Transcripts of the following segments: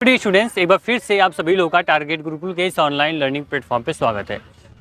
प्रिय स्टूडेंट्स, एक बार फिर से आप सभी लोगों का टारगेट गुरुकुल के इस ऑनलाइन लर्निंग प्लेटफॉर्म पे स्वागत है।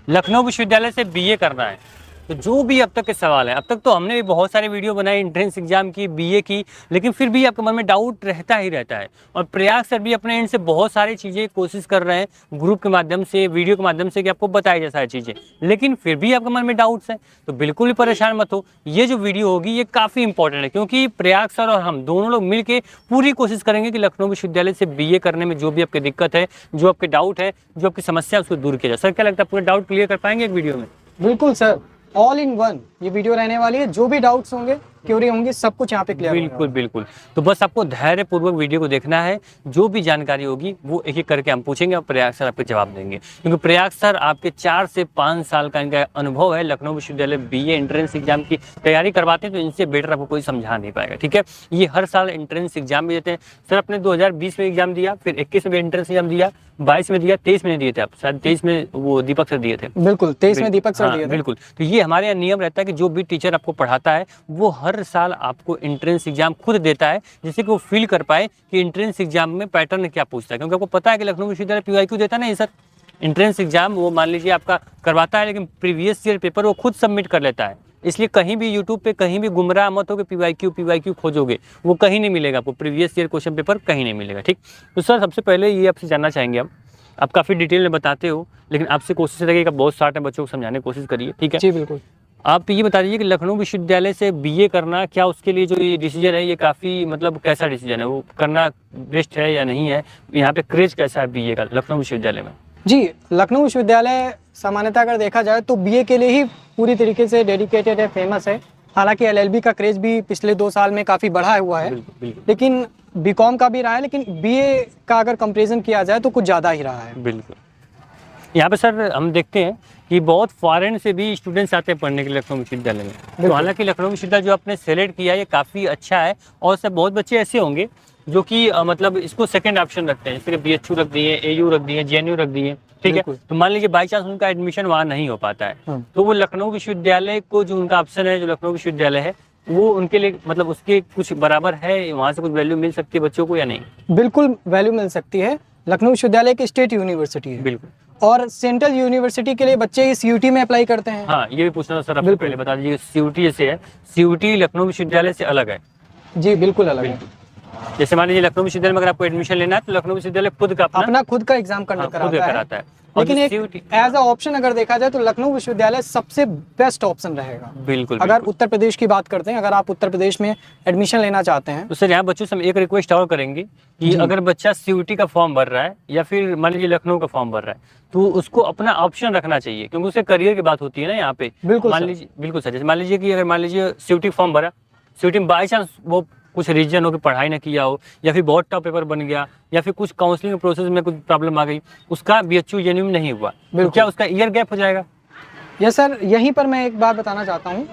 लखनऊ विश्वविद्यालय से बीए करना है तो जो भी अब तक के सवाल है, अब तक तो हमने भी बहुत सारे वीडियो बनाए एंट्रेंस एग्जाम की, बीए की, लेकिन फिर भी आपके मन में डाउट रहता ही रहता है। और प्रयाग सर भी अपने एंड से बहुत सारी चीज़ें कोशिश कर रहे हैं ग्रुप के माध्यम से, वीडियो के माध्यम से कि आपको बताई जाए सारी चीज़ें, लेकिन फिर भी आपके मन में डाउट्स हैं तो बिल्कुल भी परेशान मत हो। ये जो वीडियो होगी ये काफ़ी इंपॉर्टेंट है, क्योंकि प्रयाग सर और हम दोनों लोग मिल के पूरी कोशिश करेंगे कि लखनऊ विश्वविद्यालय से बीए करने में जो भी आपकी दिक्कत है, जो आपके डाउट है, जो आपकी समस्या है, उसको दूर किया जाए। सर, क्या लगता है पूरे डाउट क्लियर कर पाएंगे एक वीडियो में? बिल्कुल सर, ऑल इन वन ये वीडियो रहने वाली है। जो भी डाउट्स होंगे, क्यूरी होंगे, सब कुछ यहाँ पे क्लियर होगा। बिल्कुल बिल्कुल। तो बस आपको धैर्य पूर्वक वीडियो को देखना है। जो भी जानकारी होगी वो एक एक करके हम पूछेंगे और प्रयाग सर आपको जवाब देंगे, क्योंकि प्रयाग सर आपके 4 से 5 साल का इनका अनुभव है। लखनऊ विश्वविद्यालय बीए एंट्रेंस एग्जाम की तैयारी करवाते हैं, तो इनसे बेटर आपको कोई समझा नहीं पाएगा। ठीक है, ये हर साल एंट्रेंस एग्जाम भी देते हैं। सर, आपने 2020 में एग्जाम दिया, फिर 21 में भी एंट्रेंस एग्जाम दिया, 22 में दिया, 23 में नहीं दिए थे आप, शायद 23 में वो दीपक सर दिए थे। बिल्कुल, 23 में दीपक सर दिए थे। बिल्कुल। तो ये हमारे यहाँ नियम रहता है कि जो भी टीचर आपको पढ़ाता है वो हर साल आपको एंट्रेंस एग्जाम खुद देता है, जिससे कि वो फील कर पाए कि एंट्रेंस एग्जाम में पैटर्न क्या पूछता है। क्योंकि आपको पता है कि लखनऊ विश्वविद्यालय पीवाईक्यू देता है ना, ये सर एंट्रेंस एग्जाम वो मान लीजिए आपका करवाता है, लेकिन प्रीवियस ईयर पेपर वो खुद सबमिट कर लेता है। इसलिए कहीं भी यूट्यूब पे कहीं भी गुमराह मत हो कि पीवाईक्यू खोजोगे, वो कहीं नहीं मिलेगा आपको। प्रीवियस ईयर क्वेश्चन पेपर कहीं नहीं मिलेगा। ठीक, तो सर सबसे पहले ये आपसे जानना चाहेंगे, आप काफ़ी डिटेल में बताते हो, लेकिन आपसे कोशिश रहेगी कि बहुत सारे बच्चों को समझाने की कोशिश करिए। ठीक है जी, बिल्कुल। आप ये बता दीजिए कि लखनऊ विश्वविद्यालय से बीए करना, क्या उसके लिए जो ये डिसीजन है ये काफ़ी मतलब कैसा डिसीजन है, वो करना बेस्ट है या नहीं है? यहाँ पे क्रेज कैसा है बीए का लखनऊ विश्वविद्यालय में? जी, लखनऊ विश्वविद्यालय सामान्यतः अगर देखा जाए तो बीए के लिए ही पूरी तरीके से डेडिकेटेड है, फेमस है। हालांकि एलएलबी का क्रेज भी पिछले 2 साल में काफ़ी बढ़ा हुआ है, लेकिन बीकॉम का भी रहा है, लेकिन बीए का अगर कंपैरिजन किया जाए तो कुछ ज़्यादा ही रहा है। बिल्कुल। यहाँ पे सर हम देखते हैं कि बहुत फॉरेन से भी स्टूडेंट्स आते हैं पढ़ने के लिए लखनऊ विश्वविद्यालय में। तो हालांकि लखनऊ विश्वविद्यालय जो आपने सेलेक्ट किया है ये काफ़ी अच्छा है, और सब बहुत बच्चे ऐसे होंगे जो कि मतलब इसको सेकंड ऑप्शन रखते हैं, जैसे कि बीएचयू रख दिए, एयू रख दिए, जेएनयू रख दिए। ठीक है, तो मान लीजिए बाई चांस उनका एडमिशन वहाँ नहीं हो पाता है, तो वो लखनऊ विश्वविद्यालय को जो उनका ऑप्शन है, जो लखनऊ विश्वविद्यालय है, वो उनके लिए मतलब उसके कुछ बराबर है, वहाँ से कुछ वैल्यू मिल सकती है बच्चों को या नहीं? बिल्कुल वैल्यू मिल सकती है। लखनऊ विश्वविद्यालय की स्टेट यूनिवर्सिटी है। बिल्कुल। और सेंट्रल यूनिवर्सिटी के लिए बच्चे सीयूटी में अप्लाई करते हैं। हाँ, ये भी पूछना था सर, आपको पहले बता दीजिए सीयूटी जैसे है, सीयूटी लखनऊ विश्वविद्यालय से अलग है? जी बिल्कुल अलग है। जैसे मान लीजिए लखनऊ विश्वविद्यालय में अगर आपको एडमिशन लेना है तो लखनऊ विश्वविद्यालय खुद का खुद का एग्जाम कराता है। लेकिन एक एज अ ऑप्शन अगर देखा जाए तो लखनऊ विश्वविद्यालय सबसे बेस्ट ऑप्शन रहेगा। बिल्कुल। अगर उत्तर प्रदेश की बात करते हैं, अगर आप उत्तर प्रदेश में एडमिशन लेना चाहते हैं तो सर यहाँ बच्चों से हम एक रिक्वेस्ट और करेंगे कि अगर बच्चा सीयूटी का फॉर्म भर रहा है या फिर मान लीजिए लखनऊ का फॉर्म भर रहा है, तो उसको अपना ऑप्शन रखना चाहिए, क्योंकि उसके करियर की बात होती है ना यहाँ पे। बिल्कुल मान लीजिए, बिल्कुल सर, जैसे मान लीजिए कि अगर मान लीजिए सीयूटी फॉर्म भरा, सीयूटी में बाई चांस वो कुछ रीजन हो कि पढ़ाई ना किया हो, या फिर बहुत टफ पेपर बन गया, या फिर कुछ काउंसलिंग प्रोसेस में कुछ प्रॉब्लम आ गई, उसका बीएचयू जेएनयू में नहीं हुआ, तो क्या उसका ईयर गैप हो जाएगा? यस सर, यहीं पर मैं एक बात बताना चाहता हूँ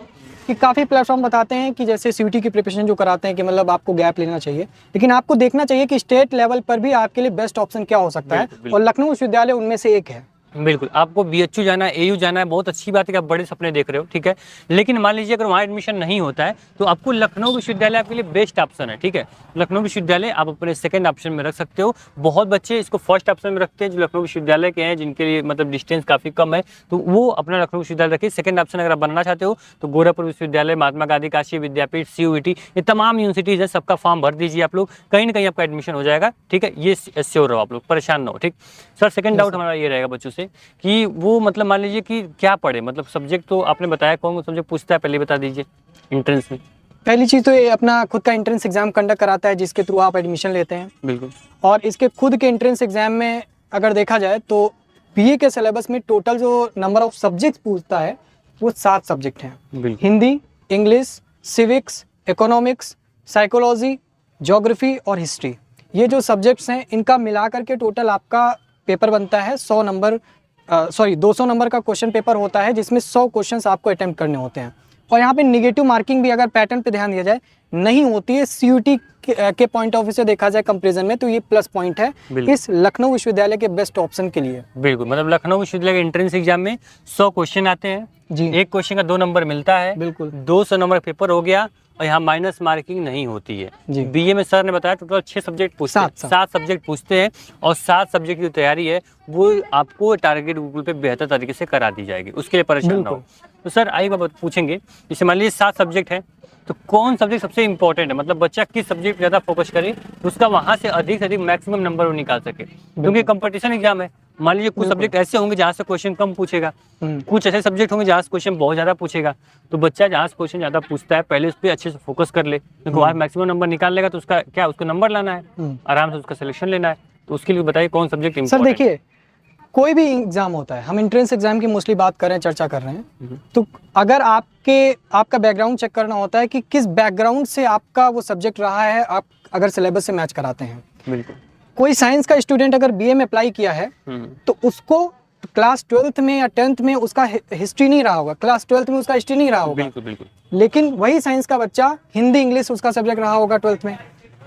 कि काफ़ी प्लेटफॉर्म बताते हैं कि जैसे सीयूटी की प्रिपरेशन जो कराते हैं कि मतलब आपको गैप लेना चाहिए, लेकिन आपको देखना चाहिए कि स्टेट लेवल पर भी आपके लिए बेस्ट ऑप्शन क्या हो सकता है, और लखनऊ विश्वविद्यालय उनमें से एक है। बिल्कुल, आपको बीएचयू जाना है, एयू जाना है, बहुत अच्छी बात है कि आप बड़े सपने देख रहे हो। ठीक है, लेकिन मान लीजिए अगर वहाँ एडमिशन नहीं होता है तो आपको लखनऊ विश्वविद्यालय आपके लिए बेस्ट ऑप्शन है। ठीक है, लखनऊ विश्वविद्यालय आप अपने सेकंड ऑप्शन में रख सकते हो। बहुत बच्चे इसको फर्स्ट ऑप्शन में रखते हैं जो लखनऊ विश्वविद्यालय के हैं, जिनके लिए मतलब डिस्टेंस काफ़ी कम है, तो वो अपना लखनऊ विश्वविद्यालय रखिए। सेकंड ऑप्शन अगर आप बनना चाहते हो तो गोरखपुर विश्वविद्यालय, महात्मा गांधी काशी विद्यापीठ, सीयूईटी, ये तमाम यूनिवर्सिटीज़ है, सबका फॉर्म भर दीजिए आप लोग, कहीं ना कहीं आपका एडमिशन हो जाएगा। ठीक है, ये श्योर रहो, आप लोग परेशान ना हो। ठीक सर, सेकंड डाउट हमारा ये रहेगा बच्चों से कि वो मतलब मान लीजिए कि क्या पढ़े, मतलब सब्जेक्ट तो आपने बताया कौन कौन सब्जेक्ट पूछता है, पहले बता दीजिए एंट्रेंस में। पहली चीज़ तो ये अपना खुद का एंट्रेंस एग्जाम कंडक्ट कराता है, जिसके थ्रू आप एडमिशन लेते हैं। बिल्कुल। और इसके खुद के एंट्रेंस एग्जाम में अगर देखा जाए तो बीए के सिलेबस में टोटल जो नंबर ऑफ सब्जेक्ट पूछता है वो 7 सब्जेक्ट हैं। Hindi, English, civics, economics, psychology, geography और हिस्ट्री। ये जो सब्जेक्ट्स हैं इनका मिला करके टोटल आपका पेपर बनता है 200 नंबर का क्वेश्चन पेपर होता है, जिसमें 100 क्वेश्चंस आपको अटेम्प्ट करने होते हैं। और यहाँ पे निगेटिव मार्किंग भी अगर पैटर्न पे ध्यान दिया जाए नहीं होती है। CUT के पॉइंट ऑफ व्यू से देखा जाए कंपैरिजन में तो ये प्लस पॉइंट है इस लखनऊ विश्वविद्यालय के बेस्ट ऑप्शन के लिए। बिल्कुल, मतलब लखनऊ विश्वविद्यालय के एंट्रेंस एग्जाम में 100 क्वेश्चन आते हैं जी, एक क्वेश्चन का 2 नंबर मिलता है, बिल्कुल 200 नंबर पेपर हो गया और यहाँ माइनस मार्किंग नहीं होती है। जी। बीए में सर ने बताया टोटल 6 सब्जेक्ट पूछते हैं, 7 सब्जेक्ट पूछते हैं और 7 सब्जेक्ट की तैयारी है वो आपको टारगेट गूगल पे बेहतर तरीके से करा दी जाएगी, उसके लिए परेशान ना हो। तो सर आइए बात पूछेंगे, जैसे मान लीजिए 7 सब्जेक्ट है तो कौन सब्जेक्ट सबसे इंपॉर्टेंट है, मतलब बच्चा किस सब्जेक्ट पर ज़्यादा फोकस करे उसका वहाँ से अधिक मैक्सिमम नंबर वो निकाल सके, क्योंकि कंपटीशन एग्जाम है। मान लीजिए कुछ सब्जेक्ट ऐसे होंगे जहाँ से क्वेश्चन कम पूछेगा, कुछ ऐसे सब्जेक्ट होंगे जहाँ से क्वेश्चन बहुत ज़्यादा पूछेगा, तो बच्चा जहाँ से क्वेश्चन ज़्यादा पूछता है पहले उस पर अच्छे से फोकस कर ले, क्योंकि वहाँ मैक्सिमम नंबर निकाल लेगा तो उसका क्या उसको नंबर लाना है, आराम से उसका सिलेक्शन लेना है। तो उसके लिए बताइए कौन सब्जेक्ट सर देखिए, कोई भी एग्जाम होता है, हम एंट्रेंस एग्जाम की मोस्टली बात कर रहे हैं, चर्चा कर रहे हैं, तो अगर आपका बैकग्राउंड चेक करना होता है कि किस बैकग्राउंड से आपका वो सब्जेक्ट रहा है, आप अगर सिलेबस से मैच कराते हैं। बिल्कुल, कोई साइंस का स्टूडेंट अगर बीए में अप्लाई किया है तो उसको क्लास 12th में या 10th में उसका हिस्ट्री नहीं रहा होगा, क्लास 12th में उसका हिस्ट्री नहीं रहा होगा। बिल्कुल बिल्कुल। लेकिन वही साइंस का बच्चा हिंदी इंग्लिश उसका सब्जेक्ट रहा होगा 12th में,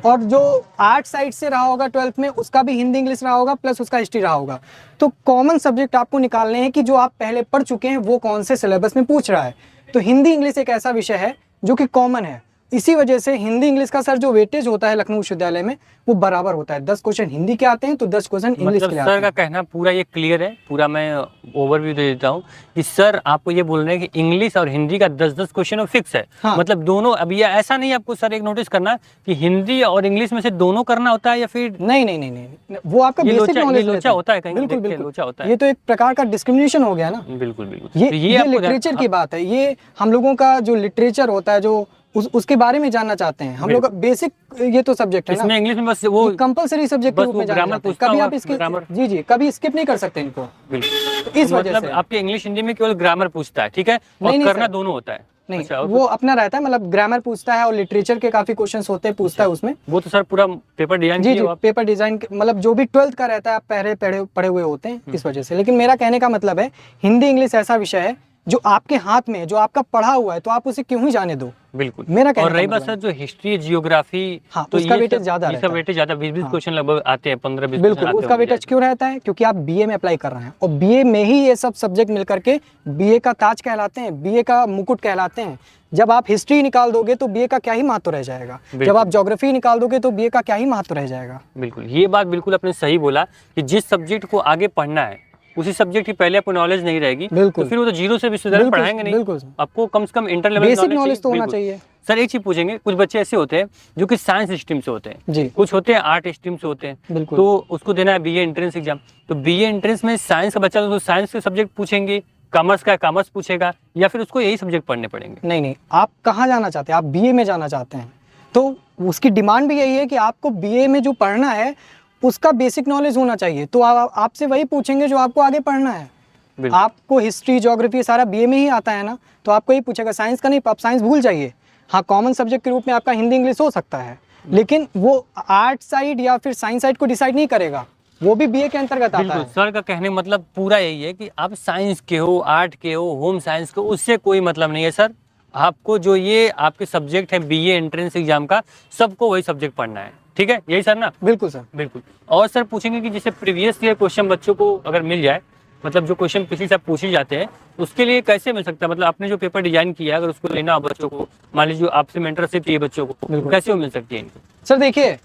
और जो आर्ट साइड से रहा होगा 12th में उसका भी हिंदी इंग्लिश रहा होगा प्लस उसका हिस्ट्री रहा होगा। तो कॉमन सब्जेक्ट आपको निकालने हैं कि जो आप पहले पढ़ चुके हैं वो कौन से सिलेबस में पूछ रहा है। तो हिंदी इंग्लिश एक ऐसा विषय है जो कि कॉमन है, इसी वजह से हिंदी इंग्लिश का सर जो वेटेज होता है लखनऊ विश्वविद्यालय में वो बराबर होता है। 10 क्वेश्चन हिंदी के आते हैं तो 10 क्वेश्चन इंग्लिश के आते हैं। सर का कहना पूरा ये क्लियर है, पूरा मैं ओवरव्यू दे देता हूँ कि सर आपको ये बोल रहे हैं कि इंग्लिश और हिंदी का 10-10 क्वेश्चन फिक्स है। हाँ। मतलब दोनों, अभी ऐसा नहीं आपको सर एक नोटिस करना कि हिंदी और इंग्लिश में से दोनों करना होता है या फिर नहीं, वो आपका बेसिक नॉलेज लोचा होता है, कहीं बिल्कुल देखते हैं, लोचा होता है। ये तो एक प्रकार का डिस्क्रिमिनेशन हो गया ना। बिल्कुल बिल्कुल। ये लिटरेचर की बात है, ये हम लोगों का जो लिटरेचर होता है जो उसके बारे में जानना चाहते हैं हम लोग। बेसिक ये तो सब्जेक्ट है ना, इसमें इंग्लिश में बस वो कंपलसरी सब्जेक्ट के रूप में जाना जाता है। कभी आप इसके जी कभी स्किप नहीं कर सकते इनको। बिल्कुल, इस वजह से आपके इंग्लिश हिंदी में केवल ग्रामर पूछता है, ठीक है, और करना दोनों होता है। नहीं, वो अपना रहता है, मतलब ग्रामर पूछता है और लिटरेचर के काफी क्वेश्चंस होते हैं, पूछता है उसमें। वो तो सर पूरा पेपर डिजाइन जी पेपर डिजाइन मतलब जो भी 12th का रहता है आप पहले पढ़े हुए होते हैं, इस वजह से। लेकिन मेरा कहने का मतलब है हिंदी इंग्लिश ऐसा विषय है जो आपके हाथ में, जो आपका पढ़ा हुआ है, तो आप उसे क्यों ही जाने दो। बिल्कुल, मेरा कहने और रही का बात मतलब सर जो हिस्ट्री जियोग्राफी, हाँ, तो उसका वेटेज ज्यादा रहता है। वेटेज ज्यादा 20-20 क्वेश्चन लगभग आते हैं, 15-20 बिल्कुल, उसका वेटेज क्यों रहता है? क्योंकि आप बीए में अप्लाई कर रहे हैं और बीए में ही ये सब सब्जेक्ट मिल करके बीए का ताज कहलाते हैं, बीए का मुकुट कहलाते हैं। जब आप हिस्ट्री निकाल दोगे तो बीए का क्या ही महत्व रह जाएगा, जब आप ज्योग्राफी निकाल दोगे तो बीए का क्या ही महत्व रह जाएगा। बिल्कुल, ये बात बिल्कुल आपने सही बोला कि जिस सब्जेक्ट को आगे पढ़ना है उसी सब्जेक्ट की पहले आपको नॉलेज नहीं रहेगी तो फिर वो तो जीरो से विश्वविद्यालय पढ़ाएंगे नहीं, आपको कम से कम इंटर लेवल बेसिक नॉलेज तो होना चाहिए। सर एक चीज पूछेंगे, कुछ बच्चे ऐसे होते हैं जो कि साइंस स्ट्रीम से होते हैं जी, कुछ होते हैं आर्ट स्ट्रीम से होते हैं, तो उसको देना है बीए एंट्रेंस एग्जाम। तो बीए एंट्रेंस में साइंस का बच्चा तो साइंस के सब्जेक्ट पूछेंगे, कॉमर्स का कॉमर्स पूछेगा, या फिर उसको यही सब्जेक्ट पढ़ने पड़ेंगे? नहीं, आप कहाँ जाना चाहते हैं? आप बीए में जाना चाहते हैं तो उसकी डिमांड भी यही है कि आपको बीए में जो पढ़ना है उसका बेसिक नॉलेज होना चाहिए। तो आपसे वही पूछेंगे जो आपको आगे पढ़ना है। आपको हिस्ट्री ज्योग्राफी सारा बीए में ही आता है ना, तो आपको ही पूछेगा। साइंस का नहीं, आप साइंस भूल जाइए। हाँ, कॉमन सब्जेक्ट के रूप में आपका हिंदी इंग्लिश हो सकता है, लेकिन वो आर्ट साइड या फिर साइंस साइड को डिसाइड नहीं करेगा, वो भी बीए के अंतर्गत आता है। सर का कहने मतलब पूरा यही है कि आप साइंस के हो, आर्ट के हो, होम साइंस के हो, उससे कोई मतलब नहीं है सर। आपको जो ये आपके सब्जेक्ट है बीए एंट्रेंस एग्जाम का, सबको वही सब्जेक्ट पढ़ना है, ठीक है, यही सर ना? बिल्कुल सर, बिल्कुल। और सर पूछेंगे कि जैसे प्रीवियस ईयर क्वेश्चन बच्चों को अगर मिल जाए, मतलब जो क्वेश्चन पिछले साल पूछे जाते हैं, उसके लिए कैसे मिल सकता है? मतलब आपने जो पेपर डिजाइन किया है अगर उसको लेना हो बच्चों को, मान लीजिए आपसे मेंटरशिप चाहिए बच्चों को, कैसे वो मिल सकती है इनको? सर देखिए,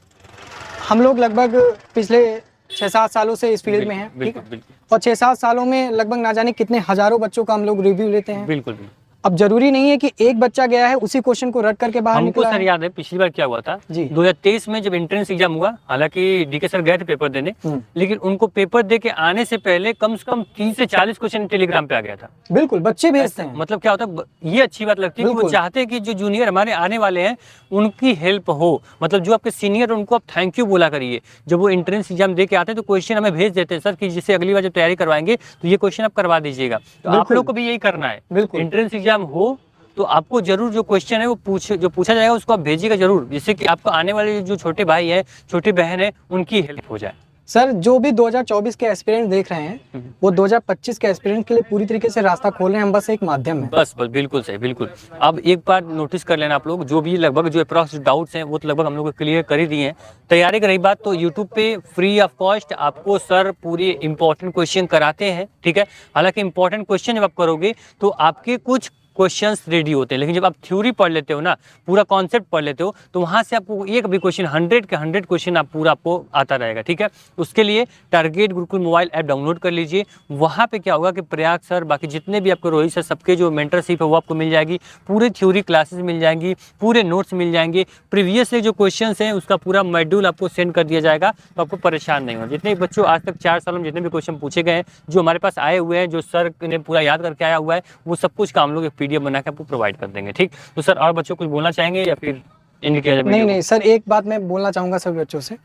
हम लोग लगभग पिछले 6-7 सालों से इस फील्ड में हैं, ठीक है, और 6-7 सालों में लगभग ना जाने कितने हजारों बच्चों का हम लोग रिव्यू लेते हैं। बिल्कुल। अब जरूरी नहीं है कि एक बच्चा गया है उसी क्वेश्चन को रट करके बाहर निकला है। सर याद है पिछली बार क्या हुआ था जी, 2023 में जब एंट्रेंस एग्जाम हुआ, हालांकि डीके सर गए थे पेपर देने, लेकिन उनको पेपर दे के आने से पहले कम से कम 30 से 40 क्वेश्चन टेलीग्राम पे आ गया था। बिल्कुल, बच्चे भेजते हैं। मतलब क्या होता है, ये अच्छी बात लगती है कि वो चाहते हैं कि जो जूनियर हमारे आने वाले हैं उनकी हेल्प हो। मतलब जो आपके सीनियर उनको आप थैंक यू बोला करिए। जब वो एंट्रेंस एग्जाम दे के आते हैं तो क्वेश्चन हमें भेज देते हैं सर कि जिससे अगली बार जब तैयारी करवाएंगे तो ये क्वेश्चन आप करवा दीजिएगा। तो आप लोग को भी यही करना है, एंट्रेंस एग्जाम हो तो आपको जरूर जो क्वेश्चन है वो पूछा जाएगा उसको आप भेजिएगा जरूर, जिससे कि आपको आने वाले जो छोटे भाई है, छोटी बहन है, उनकी हेल्प हो जाए। सर जो भी 2024 के एस्पिरेंट देख रहे हैं वो 2025 के एस्पिरेंट के लिए पूरी तरीके से रास्ता खोल रहे हैं, हम बस एक माध्यम है। बस बिल्कुल सही, बिल्कुल। अब एक बार नोटिस कर लेना आप लोग, जो भी लगभग जो अप्रॉक्स डाउट्स हैं वो तो लगभग हम लोग को क्लियर कर ही दिए हैं। तैयारी की रही बात, तो यूट्यूब पे फ्री ऑफ कॉस्ट आपको सर पूरे इंपॉर्टेंट क्वेश्चन कराते हैं, ठीक है। हालांकि इंपॉर्टेंट क्वेश्चन जब आप करोगे तो आपके कुछ क्वेश्चंस रेडी होते हैं, लेकिन जब आप थ्योरी पढ़ लेते हो ना, पूरा कॉन्सेप्ट पढ़ लेते हो, तो वहाँ से आपको एक भी क्वेश्चन 100 के 100 क्वेश्चन आपको आता रहेगा, ठीक है। उसके लिए target Gurukul mobile app download कर लीजिए। वहाँ पे क्या होगा कि प्रयाग सर, बाकी जितने भी आपको रोहित सर, सबके जो मेंटरशिप है वो आपको मिल जाएगी, पूरे थ्योरी क्लासेस मिल जाएंगी, पूरे नोट्स मिल जाएंगे, प्रीवियस से जो क्वेश्चन हैं उसका पूरा मॉड्यूल आपको सेंड कर दिया जाएगा, तो आपको परेशान नहीं होगा। जितने बच्चों आज तक 4 सालों में जितने भी क्वेश्चन पूछे गए हैं, जो हमारे पास आए हुए हैं, जो सर ने पूरा याद करके आया हुआ है, वो सब कुछ का हम लोग PDF बना के आपको प्रोवाइड कर देंगे, ठीक। तो सर और बच्चों कुछ बोलना चाहेंगे या फिर इनके किया जाए? नहीं सर, एक बात मैं बोलना चाहूंगा सभी बच्चों से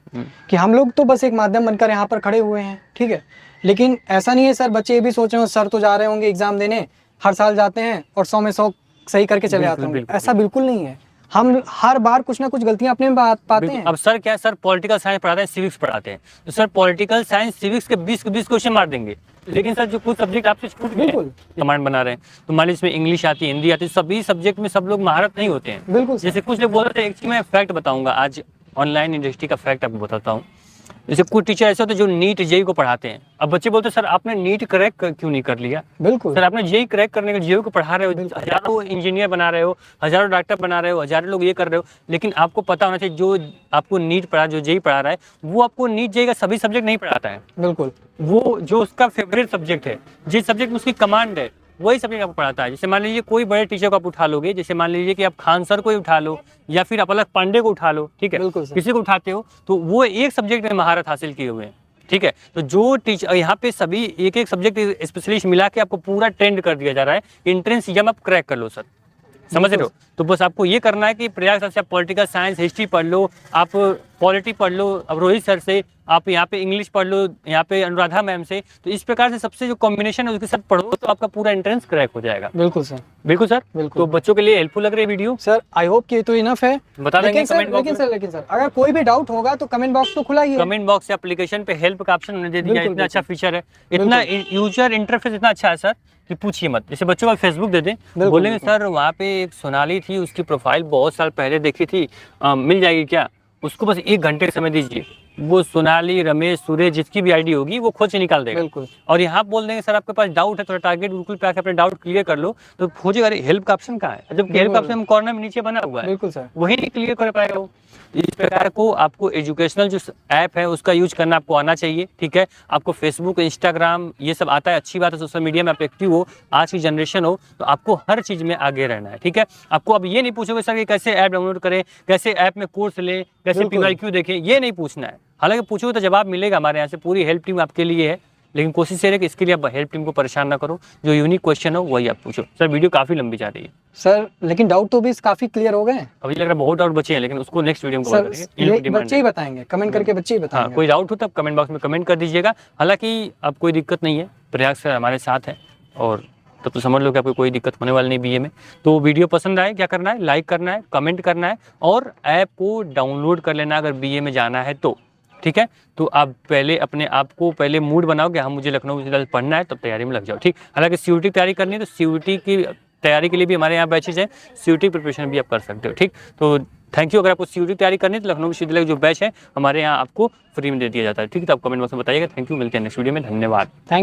कि हम लोग तो बस एक माध्यम बनकर यहाँ पर खड़े हुए हैं, ठीक है। लेकिन ऐसा नहीं है सर, बच्चे ये भी सोच रहे हो सर तो जा रहे होंगे एग्जाम देने, हर साल जाते हैं और 100 में 100 सही करके चले आते होंगे। ऐसा बिल्कुल नहीं है, हम हर बार कुछ ना कुछ गलतियां अपने में पाते हैं। अब सर क्या है, सर पॉलिटिकल साइंस पढ़ाते हैं, सिविक्स पढ़ाते हैं, तो सर पॉलिटिकल साइंस सिविक्स के 20 क्वेश्चन मार देंगे, लेकिन सर जो कुछ सब्जेक्ट आपसे छूट गए, कमांड बना रहे हैं, तो मान लीजिए इसमें इंग्लिश आती है, हिंदी आती है, सभी सब्जेक्ट में सब लोग महारत नहीं होते हैं। बिल्कुल जैसे कुछ लोग बोल रहे थे, एक चीज मैं फैक्ट बताऊंगा आज, ऑनलाइन इंडस्ट्री का फैक्ट आपको बताता हूँ। जैसे कुछ टीचर ऐसे होते हैं जो नीट जेई को पढ़ाते हैं, अब बच्चे बोलते हैं सर आपने नीट क्रैक क्यों नहीं कर लिया? बिल्कुल सर आपने जेई क्रैक करने के जेई को पढ़ा रहे हो, हजारों इंजीनियर बना रहे हो, हजारों डॉक्टर बना रहे हो, हजारों लोग ये कर रहे हो, लेकिन आपको पता होना चाहिए जो आपको नीट पढ़ा, जो जेई पढ़ा रहा है, वो आपको नीट जेई का सभी सब्जेक्ट नहीं पढ़ाता है। बिल्कुल, वो जो उसका फेवरेट सब्जेक्ट है, जिस सब्जेक्ट में उसकी कमांड है, वही सब्जेक्ट आपको पढ़ाता है। जैसे मान लीजिए कोई बड़े टीचर को आप उठा लोगे, जैसे मान लीजिए कि आप खान सर को ही उठा लो या फिर आप अलग पांडे को उठा लो, ठीक है, किसी को उठाते हो तो वो एक सब्जेक्ट में महारत हासिल किए हुए हैं, ठीक है। तो जो टीचर यहाँ पे सभी एक एक सब्जेक्ट स्पेशलिस्ट मिला के आपको पूरा ट्रेंड कर दिया जा रहा है, एंट्रेंस एग्जाम आप क्रैक कर लो सर, समझ रहे हो। तो बस आपको ये करना है कि प्रयाग सर से आप पॉलिटिकल साइंस हिस्ट्री पढ़ लो, आप पॉलिटी पढ़ लो, अब रोहित सर से आप यहाँ पे इंग्लिश पढ़ लो, यहाँ पे अनुराधा मैम से, तो इस प्रकार से सबसे जो कॉम्बिनेशन है उसके साथ पढ़ो तो आपका पूरा एंट्रेंस क्रैक हो जाएगा। बिल्कुल सर, बिल्कुल सर, बिल्कुल। तो बच्चों के लिए हेल्पफुल लग रही है वीडियो सर, आई होप कि तो इनफ है, बता देंगे कमेंट बॉक्स में। लेकिन सर अगर कोई भी डाउट होगा तो कमेंट बॉक्स तो खुला ही है। कमेंट बॉक्स से एप्लीकेशन पे हेल्प का ऑप्शन उन्होंने दे दिया, इतना अच्छा फीचर है, इतना यूजर इंटरफेस इतना अच्छा है सर कि पूछिए मत। जैसे बच्चों का फेसबुक दे दें, बोलेंगे सर वहाँ पे एक सोनाली थी, उसकी प्रोफाइल बहुत साल पहले देखी थी, मिल जाएगी क्या? उसको बस 1 घंटे का समय दीजिए, वो सोनाली, रमेश, सूर्य, जिसकी भी आईडी होगी वो खोज से निकाल देगा। बिल्कुल। और यहाँ बोल देंगे सर आपके पास डाउट है, थोड़ा टारगेट गुरुकुल पे आके अपने डाउट क्लियर कर लो, तो खोजेगा अरे हेल्प का ऑप्शन कहाँ है, जबकि हेल्प का ऑप्शन कॉर्नर में नीचे बना हुआ है। बिल्कुल सर, वही नहीं क्लियर कर पाएगा वो। इस प्रकार को आपको एजुकेशनल जो ऐप है उसका यूज करना आपको आना चाहिए, ठीक है। आपको फेसबुक, इंस्टाग्राम ये सब आता है, अच्छी बात है, सोशल मीडिया में आप एक्टिव हो, आज की जनरेशन हो, तो आपको हर चीज में आगे रहना है, ठीक है। आपको अब ये नहीं पूछोगे सर कि कैसे ऐप डाउनलोड करें, कैसे ऐप में कोर्स लें, कैसे PYQ देखें, ये नहीं पूछना है। हालांकि पूछोगे तो जवाब मिलेगा, हमारे यहाँ से पूरी हेल्प टीम आपके लिए है, लेकिन कोशिश ये है कि इसके लिए आप हेल्प टीम को परेशान ना करो, जो यूनिक क्वेश्चन हो वही आप पूछो। सर वीडियो काफी लंबी जा रही है सर, लेकिन डाउट तो भी काफी क्लियर हो गए। अभी लग रहा है बहुत डाउट बचे हैं, लेकिन उसको नेक्स्ट वीडियो में कवर करेंगे। बच्चे ही बताएंगे, कमेंट करके बच्चे ही बताएंगे। हाँ, कोई डाउट हो तब कमेंट बॉक्स में कमेंट कर दीजिएगा। हालांकि अब कोई दिक्कत नहीं है, प्रयाग सर हमारे साथ हैं और तब तो समझ लो कि आपको कोई दिक्कत होने वाली नहीं BA में। तो वीडियो पसंद आए क्या करना है, लाइक करना है, कमेंट करना है और ऐप को डाउनलोड कर लेना अगर BA में जाना है तो, ठीक है। तो आप पहले अपने आप को पहले मूड बनाओ कि हाँ मुझे लखनऊ विश्वविद्यालय पढ़ना है, तब तैयारी में लग जाओ, ठीक। हालांकि CUET की तैयारी करनी है तो CUET की तैयारी के लिए भी हमारे यहाँ बैचेज हैं, CUET प्रिपरेशन भी आप कर सकते हो, ठीक। तो थैंक यू। अगर आपको CUET की तैयारी करनी है तो लखनऊ विश्वविद्यालय जो बैच है हमारे यहाँ आपको फ्री में दे दिया जाता है, ठीक है। तो आप कमेंट बॉक्स में बताइएगा। थैंक यू, मिलते हैं नेक्स्ट वीडियो में, धन्यवाद।